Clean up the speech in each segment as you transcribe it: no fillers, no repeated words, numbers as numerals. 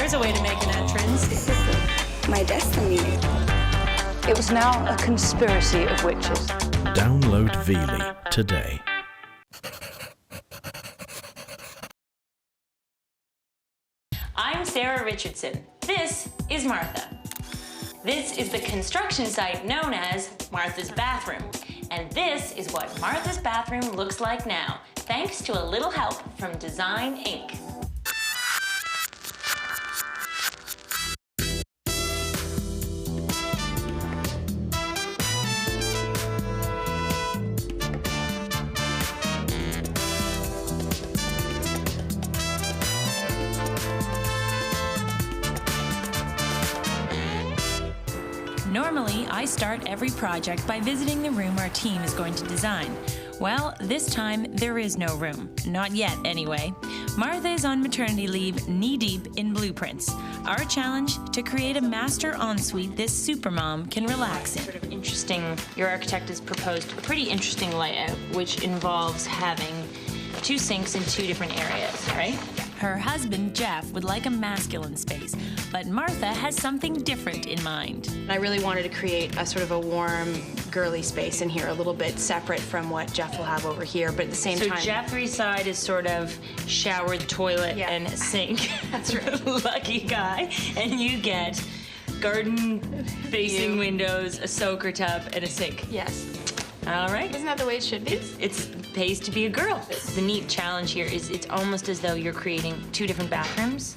there's a way to make an entrance. This is my destiny. It was now a conspiracy of witches. Download Veely today. I'm Sarah Richardson. This is Martha. This is the construction site known as Martha's Bathroom. And this is what Martha's bathroom looks like now, thanks to a little help from Design Inc. Normally, I start every project by visiting the room our team is going to design. Well, this time, there is no room. Not yet, anyway. Martha is on maternity leave, knee-deep in blueprints. Our challenge, to create a master ensuite this supermom can relax in. Sort of interesting, your architect has proposed a pretty interesting layout, which involves having 2 sinks in 2 different areas, right? Her husband, Jeff, would like a masculine space, but Martha has something different in mind. I really wanted to create a sort of a warm, girly space in here, a little bit separate from what Jeff will have over here, but at the same time... So Jeffrey's side is sort of shower, toilet, and sink. That's right. Lucky guy. And you get garden-facing windows, a soaker tub, and a sink. Yes. All right. Isn't that the way it should be? It pays to be a girl. The neat challenge here is it's almost as though you're creating 2 different bathrooms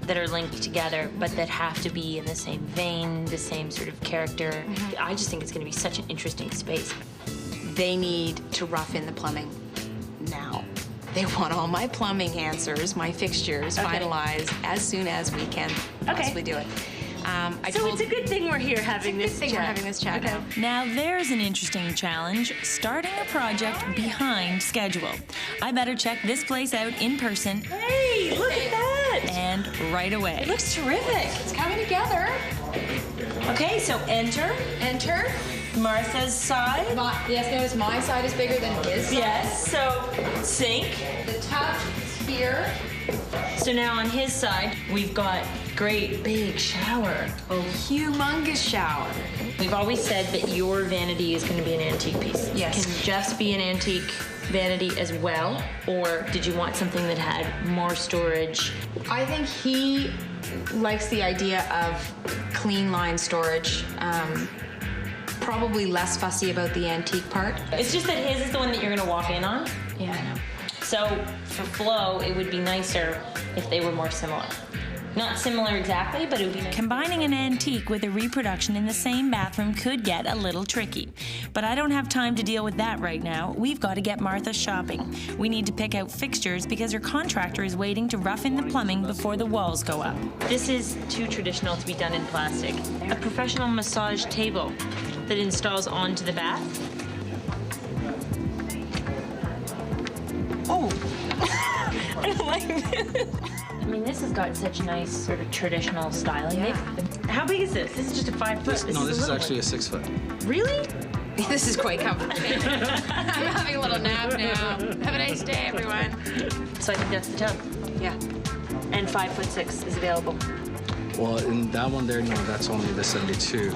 that are linked together, but that have to be in the same vein, the same sort of character. I just think it's going to be such an interesting space. They need to rough in the plumbing now. They want all my plumbing answers, my fixtures finalized as soon as we can possibly do it. So it's a good thing we're here having this chat. now. Now there's an interesting challenge, starting a project behind schedule. I better check this place out in person. Hey, look at that! And right away. It looks terrific. It's coming together. Okay, so enter Martha's side. Yes, notice my side is bigger than his side. Yes, so sink. The tub is here. So now on his side, we've got great big shower. Oh, humongous shower. We've always said that your vanity is going to be an antique piece. Yes. Can Jeff's be an antique vanity as well? Or did you want something that had more storage? I think he likes the idea of clean line storage. Probably less fussy about the antique part. It's just that his is the one that you're going to walk in on. Yeah, I know. So for flow, it would be nicer if they were more similar. Not similar exactly, but it would be nice. Combining an antique with a reproduction in the same bathroom could get a little tricky. But I don't have time to deal with that right now. We've got to get Martha shopping. We need to pick out fixtures because her contractor is waiting to rough in the plumbing before the walls go up. This is too traditional to be done in plastic. A professional massage table that installs onto the bath. Oh, I don't like this. I mean, this has got such nice sort of traditional styling. Yeah. How big is this? This is just a 5 foot. This is actually a 6 foot. Really? This is quite comfortable. I'm having a little nap now. Have a nice day, everyone. So I think that's the tub. Yeah. And 5'6" is available. Well, in that one there, no, that's only the 72.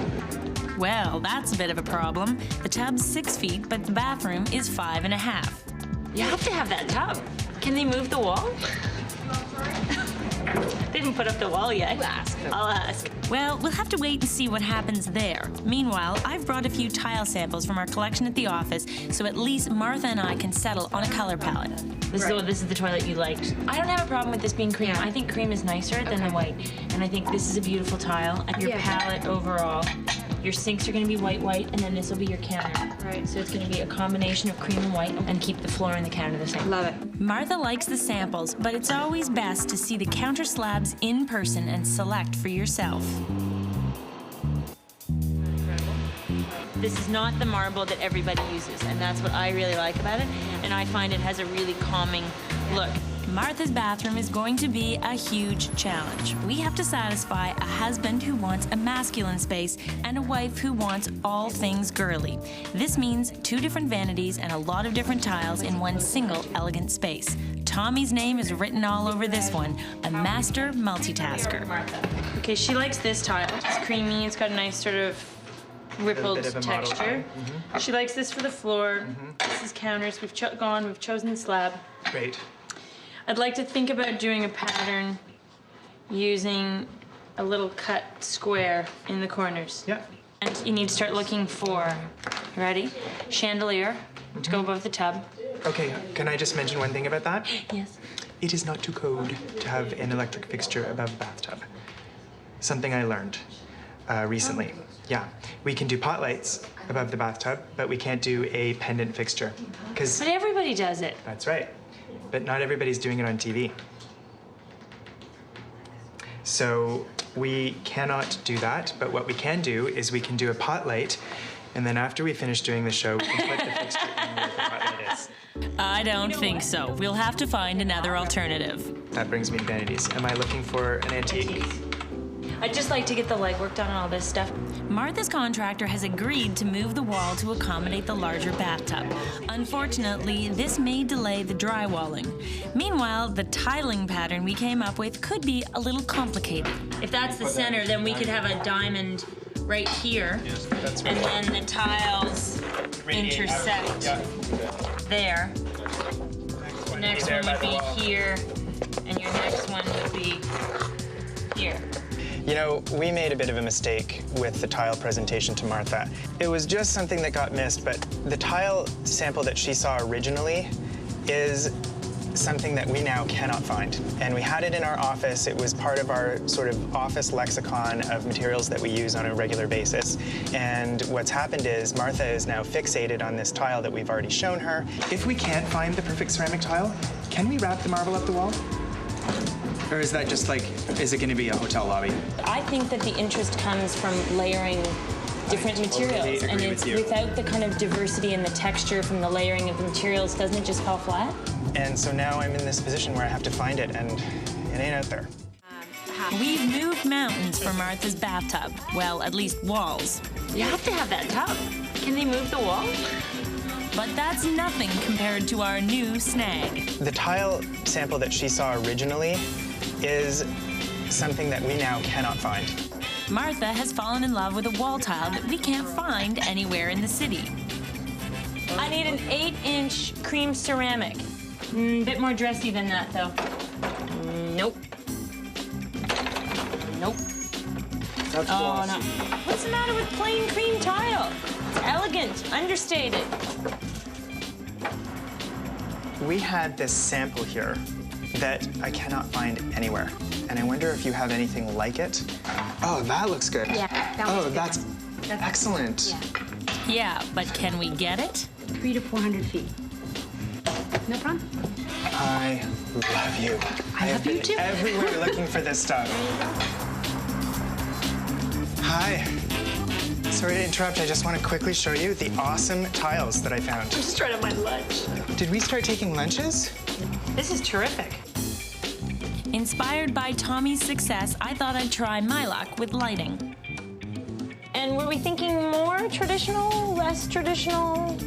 Well, that's a bit of a problem. The tub's 6 feet, but the bathroom is 5.5. You have to have that tub. Can they move the wall? They didn't put up the wall yet. I'll ask. Well, we'll have to wait and see what happens there. Meanwhile, I've brought a few tile samples from our collection at the office, so at least Martha and I can settle on a color palette. This is the toilet you liked. I don't have a problem with this being cream. I think cream is nicer than the white. And I think this is a beautiful tile. And your palette overall, your sinks are going to be white, and then this will be your counter. Right. So it's going to be a combination of cream and white, and keep the floor and the counter the same. Love it. Martha likes the samples, but it's always best to see the counter slabs in person and select for yourself. This is not the marble that everybody uses, and that's what I really like about it. And I find it has a really calming look. Martha's bathroom is going to be a huge challenge. We have to satisfy a husband who wants a masculine space and a wife who wants all things girly. This means 2 different vanities and a lot of different tiles in one single elegant space. Tommy's name is written all over this one, a master multitasker. Martha. Okay, she likes this tile. It's creamy, it's got a nice sort of rippled texture. She likes this for the floor. This is counters. We've chosen the slab. Great. I'd like to think about doing a pattern using a little cut square in the corners. Yeah. And you need to start looking for, ready? Chandelier to go above the tub. Okay, can I just mention one thing about that? Yes. It is not too code to have an electric fixture above a bathtub. Something I learned recently. Yeah, we can do pot lights above the bathtub, but we can't do a pendant fixture. Because But everybody does it. that's right. But not everybody's doing it on TV. So we cannot do that, but what we can do is we can do a pot light, and then after we finish doing the show, we can put the fixture in where the pot light is. I don't think so. We'll have to find another alternative. That brings me to vanities. Am I looking for an antique? I'd just like to get the legwork done on all this stuff. Martha's contractor has agreed to move the wall to accommodate the larger bathtub. Unfortunately, this may delay the drywalling. Meanwhile, the tiling pattern we came up with could be a little complicated. If that's the center, then we could have a diamond right here. That's And then the tiles intersect there. The next one would be here, and your next one would be here. You know, we made a bit of a mistake with the tile presentation to Martha. It was just something that got missed, but the tile sample that she saw originally is something that we now cannot find. And we had it in our office. It was part of our sort of office lexicon of materials that we use on a regular basis. And what's happened is Martha is now fixated on this tile that we've already shown her. If we can't find the perfect ceramic tile, can we wrap the marble up the wall? Or is that just like, is it going to be a hotel lobby? I think that the interest comes from layering different materials, and it's without the kind of diversity in the texture from the layering of the materials, doesn't it just fall flat? And so now I'm in this position where I have to find it, and it ain't out there. We've moved mountains for Martha's bathtub. Well, at least walls. You have to have that tub. Can they move the wall? But that's nothing compared to our new snag. The tile sample that she saw originally is something that we now cannot find. Martha has fallen in love with a wall tile that we can't find anywhere in the city. I need an 8-inch cream ceramic. Bit more dressy than that, though. Nope. Nope. That's Oh, no. What's the matter with plain cream tile? It's elegant, understated. We had this sample here that I cannot find anywhere. And I wonder if you have anything like it. Oh, that looks good. Yeah, that one's good. That's excellent. Yeah, but can we get it? 300 to 400 feet. No problem. I love you. I have love you been too. everywhere looking for this stuff. Hi. Sorry to interrupt. I just want to quickly show you the awesome tiles that I found. Just trying to my lunch. Did we start taking lunches? This is terrific. Inspired by Tommy's success, I thought I'd try my luck with lighting. And were we thinking more traditional, less traditional?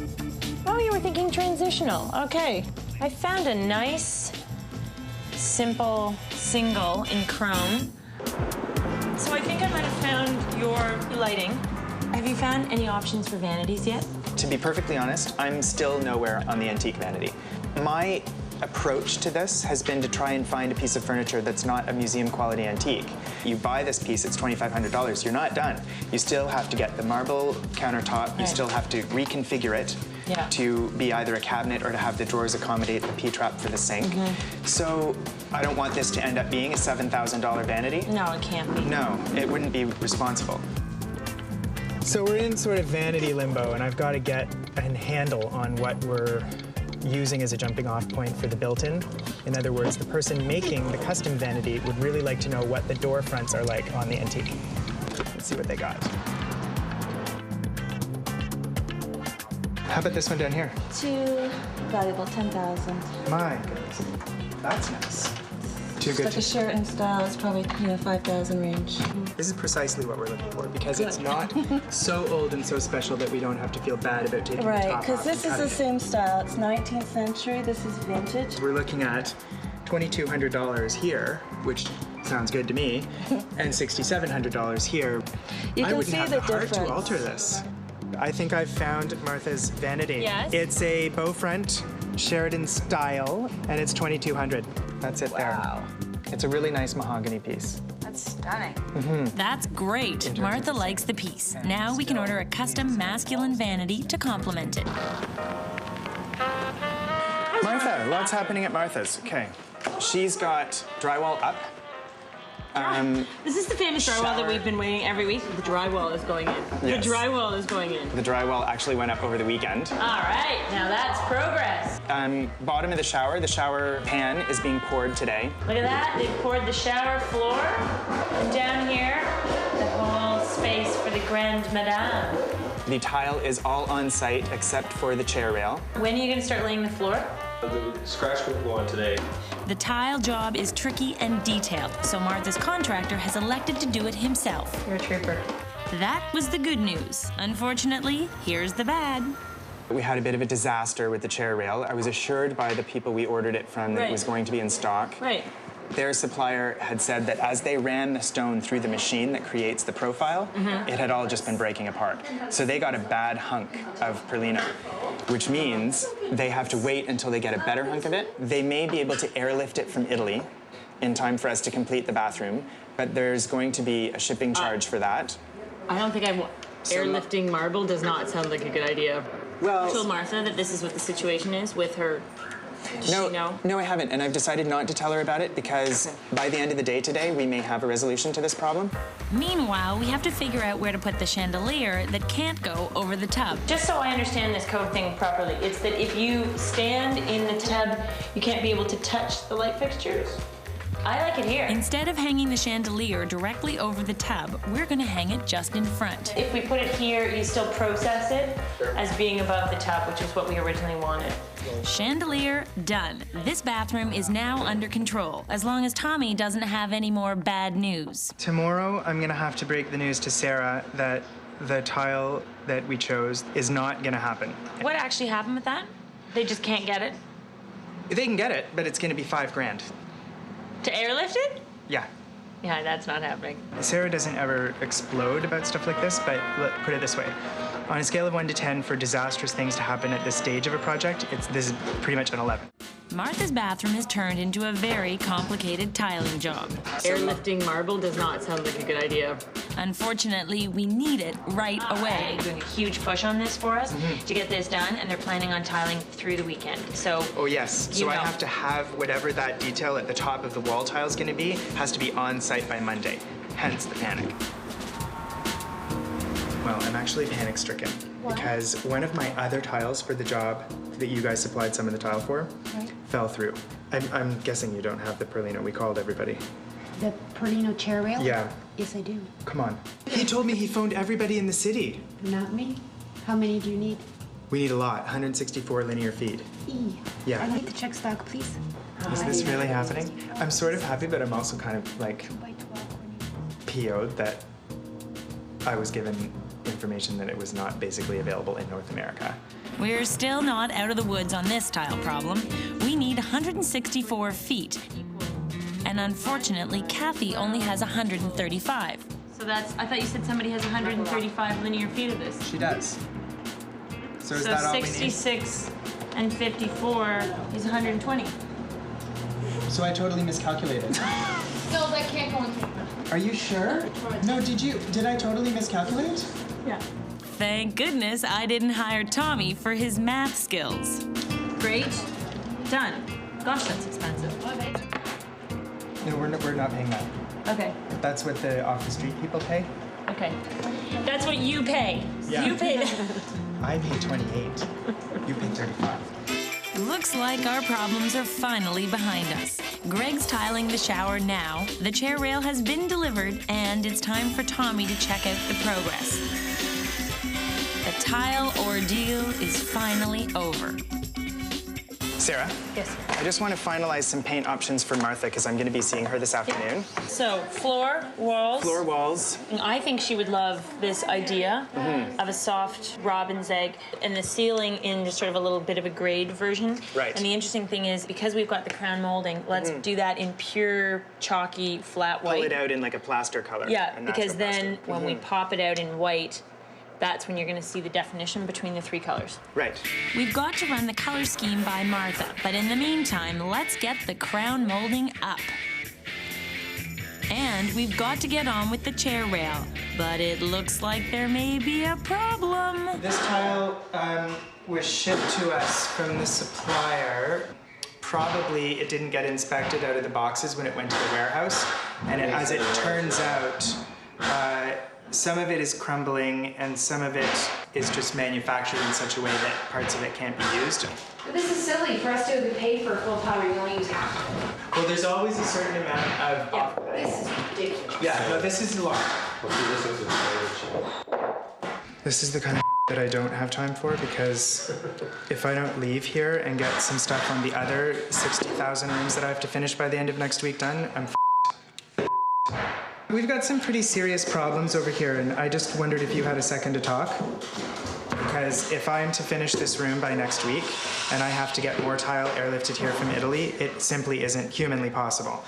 Oh, you were thinking transitional. Okay. I found a nice, simple single in chrome. So I think I might have found your lighting. Have you found any options for vanities yet? To be perfectly honest, I'm still nowhere on the antique vanity. My approach to this has been to try and find a piece of furniture that's not a museum quality antique. You buy this piece, it's $2,500. You're not done. You still have to get the marble countertop. You still have to reconfigure it to be either a cabinet or to have the drawers accommodate the P-trap for the sink. So I don't want this to end up being a $7,000 vanity. No, it can't be. No, it wouldn't be responsible. So we're in sort of vanity limbo, and I've got to get a handle on what we're using as a jumping off point for the built-in. In other words, the person making the custom vanity would really like to know what the door fronts are like on the antique. Let's see what they got. How about this one down here? Too valuable, 10,000. My goodness. That's nice. Too It's good like to a Sheraton style. It's probably 5,000 range. This is precisely what we're looking for because it's not so old and so special that we don't have to feel bad about taking the Right, top because off this and is the cutting same style. It's 19th century. This is vintage. it. We're looking at $2,200 here, which sounds good to me, and $6,700 here. You I can wouldn't see have the the heart difference. to alter this. I think I've found Martha's Vanity. Yes? It's a bow front Sheraton style, and it's $2,200. That's it there. It's a really nice mahogany piece. That's stunning. That's great. Martha likes the piece. Now we can order a custom masculine vanity to complement it. Martha, lots happening at Martha's. Okay. She's got drywall up. This is the famous drywall that we've been waiting every week. The drywall is going in. Yes. The drywall is going in. The drywall actually went up over the weekend. All right, now that's progress. Bottom of the shower pan is being poured today. Look at that, they poured the shower floor. And down here, the whole space for the Grande Madame. The tile is all on site except for the chair rail. When are you gonna start laying the floor? The scratch coat will go on today. The tile job is tricky and detailed, so Martha's contractor has elected to do it himself. You're a trooper. That was the good news. Unfortunately, here's the bad. We had a bit of a disaster with the chair rail. I was assured by the people we ordered it from that it Right. was going to be in stock. Right. Their supplier had said that as they ran the stone through the machine that creates the profile, it had all just been breaking apart. So they got a bad hunk of perlino, which means they have to wait until they get a better hunk of it. They may be able to airlift it from Italy in time for us to complete the bathroom, but there's going to be a shipping charge for that. I don't think airlifting marble does not sound like a good idea. Well, I told Martha that this is what the situation is with her. Does she know? No, I haven't, and I've decided not to tell her about it because by the end of the day today, we may have a resolution to this problem. Meanwhile, we have to figure out where to put the chandelier that can't go over the tub. Just so I understand this code thing properly, it's that if you stand in the tub, you can't be able to touch the light fixtures? I like it here. Instead of hanging the chandelier directly over the tub, we're gonna hang it just in front. If we put it here, you still process it as being above the tub, which is what we originally wanted. Chandelier done. This bathroom is now under control, as long as Tommy doesn't have any more bad news. Tomorrow, I'm gonna have to break the news to Sarah that the tile that we chose is not gonna happen. What actually happened with that? They just can't get it? They can get it, but it's gonna be $5,000. To airlift it? Yeah. Yeah, that's not happening. Sarah doesn't ever explode about stuff like this, but put it this way. On a scale of 1 to 10 for disastrous things to happen at this stage of a project, this is pretty much an 11. Martha's bathroom has turned into a very complicated tiling job. Airlifting marble does not sound like a good idea. Unfortunately, we need it right away. They're doing a huge push on this for us to get this done, and they're planning on tiling through the weekend. So, Oh yes, so I have to have whatever that detail at the top of the wall tile is gonna be, has to be on site by Monday, hence the panic. Well, I'm actually panic-stricken because one of my other tiles for the job that you guys supplied some of the tile for fell through. I'm guessing you don't have the perlino. We called everybody. The Perlino chair rail? Yeah. Yes, I do. Come on. He told me he phoned everybody in the city. Not me. How many do you need? We need a lot, 164 linear feet. Yeah. I'd like to check stock, please. Is this really happening? I'm sort of happy, but I'm also kind of like 2 by 12. PO'd that I was given information that it was not basically available in North America. We're still not out of the woods on this tile problem. We need 164 feet. And unfortunately, Kathy only has 135. so that's, I thought you said somebody has 135 linear feet of this. She does. So is So that all we need? 66 and 54 is 120. So I totally miscalculated. No, that can't go in paper. Are you sure? No, did I totally miscalculate? Yeah. Thank goodness I didn't hire Tommy for his math skills. Great. Done. Gosh, that's expensive. No, we're not paying that. Okay. That's what the off-the-street people pay. Okay. That's what you pay. Yeah. You pay that. I pay 28. You pay 35. Looks like our problems are finally behind us. Greg's tiling the shower now, the chair rail has been delivered, and it's time for Tommy to check out the progress. The tile ordeal is finally over. Sarah? Yes. I just want to finalize some paint options for Martha because I'm going to be seeing her this afternoon. So, floor, walls. Floor walls. I think she would love this idea of a soft robin's egg and the ceiling in just sort of a little bit of a grade version. Right. And the interesting thing is, because we've got the crown molding, let's do that in pure, chalky, flat white. Pull it out in like a plaster color. Yeah, a because natural then plaster. when we pop it out in white, that's when you're going to see the definition between the three colors. Right. We've got to run the color scheme by Martha, but in the meantime, let's get the crown molding up. And we've got to get on with the chair rail, but it looks like there may be a problem. This tile was shipped to us from the supplier. Probably it didn't get inspected out of the boxes when it went to the warehouse. And as it turns out, some of it is crumbling and some of it is just manufactured in such a way that parts of it can't be used. But this is silly. For us to have paid for a full timer, you only use half of it. Well, there's always a certain amount of... Yeah, this is ridiculous. Yeah, no, this is a lot. This is the kind of that I don't have time for, because if I don't leave here and get some stuff on the other 60,000 rooms that I have to finish by the end of next week done, I'm We've got some pretty serious problems over here, and I just wondered if you had a second to talk. Because if I'm to finish this room by next week, and I have to get more tile airlifted here from Italy, it simply isn't humanly possible.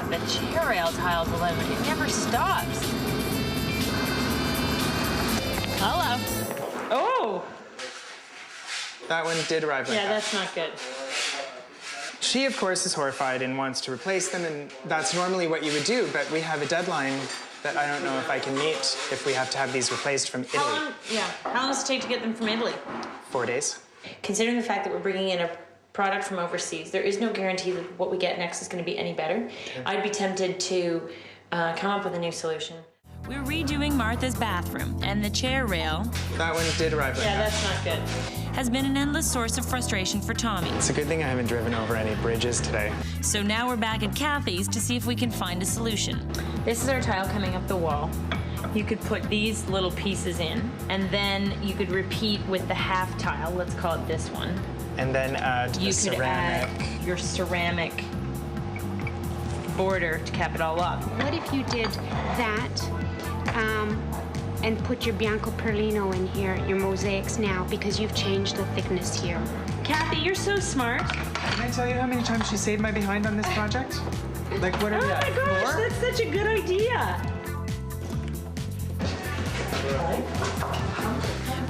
The chair rail tile delivery, it never stops. Hello. Oh! That one did arrive like that. Yeah, that's not good. She, of course, is horrified and wants to replace them, and that's normally what you would do, but we have a deadline that I don't know if I can meet if we have to have these replaced from Italy. How long does it take to get them from Italy? 4 days. Considering the fact that we're bringing in a product from overseas, there is no guarantee that what we get next is going to be any better. Okay. I'd be tempted to come up with a new solution. We're redoing Martha's bathroom, and the chair rail... That one did arrive like that. Yeah, that's not good. ...has been an endless source of frustration for Tommy. It's a good thing I haven't driven over any bridges today. So now we're back at Kathy's to see if we can find a solution. This is our tile coming up the wall. You could put these little pieces in, and then you could repeat with the half tile. Let's call it this one. And then add the ceramic. Add your ceramic border to cap it all up. What if you did that and put your Bianco Perlino in here, your mosaics now, because you've changed the thickness here? Kathy, you're so smart. Can I tell you how many times she saved my behind on this project? Like, what are we at? Oh my gosh, that's such a good idea.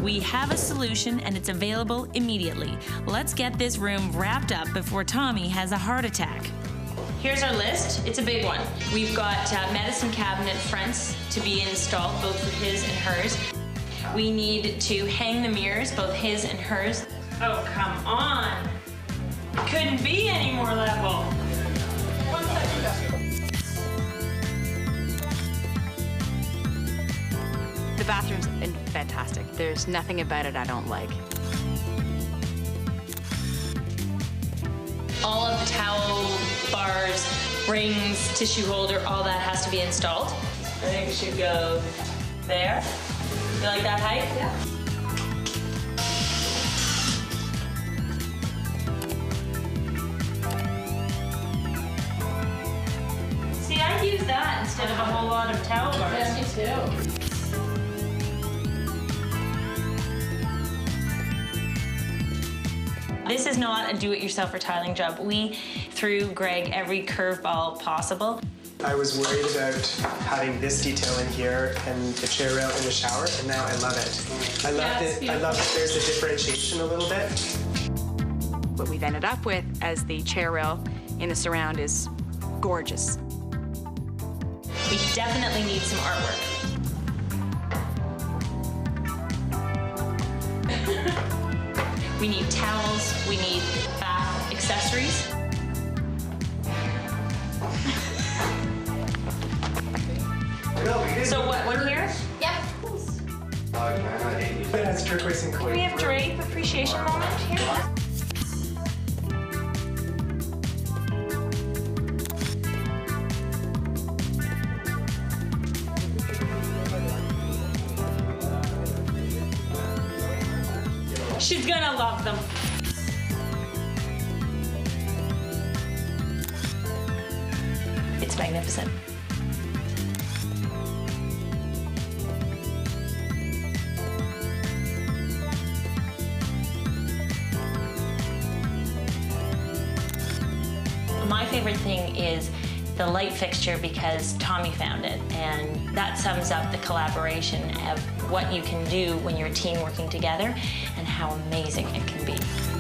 We have a solution, and it's available immediately. Let's get this room wrapped up before Tommy has a heart attack. Here's our list. It's a big one. We've got medicine cabinet fronts to be installed, both for his and hers. We need to hang the mirrors, both his and hers. Oh, come on. Couldn't be any more level. 1 second. The bathroom's fantastic. There's nothing about it I don't like. All of the towel bars, rings, tissue holder, all that has to be installed. I think it should go there. You like that height? Yeah. See, I'd use that instead of a whole lot of towel bars. Yeah, me too. This is not a do-it-yourself tiling job. We threw Greg every curveball possible. I was worried about having this detail in here and the chair rail in the shower, and now I love it. I love that there's a differentiation a little bit. What we've ended up with as the chair rail in the surround is gorgeous. We definitely need some artwork. We need towels, we need bath accessories. So what, one here? Yep. That's turquoise and Can we have drape appreciation moment here? She's gonna love them. It's magnificent. My favorite thing is the light fixture because Tommy found it, and that sums up the collaboration of what you can do when you're a team working together and how amazing it can be.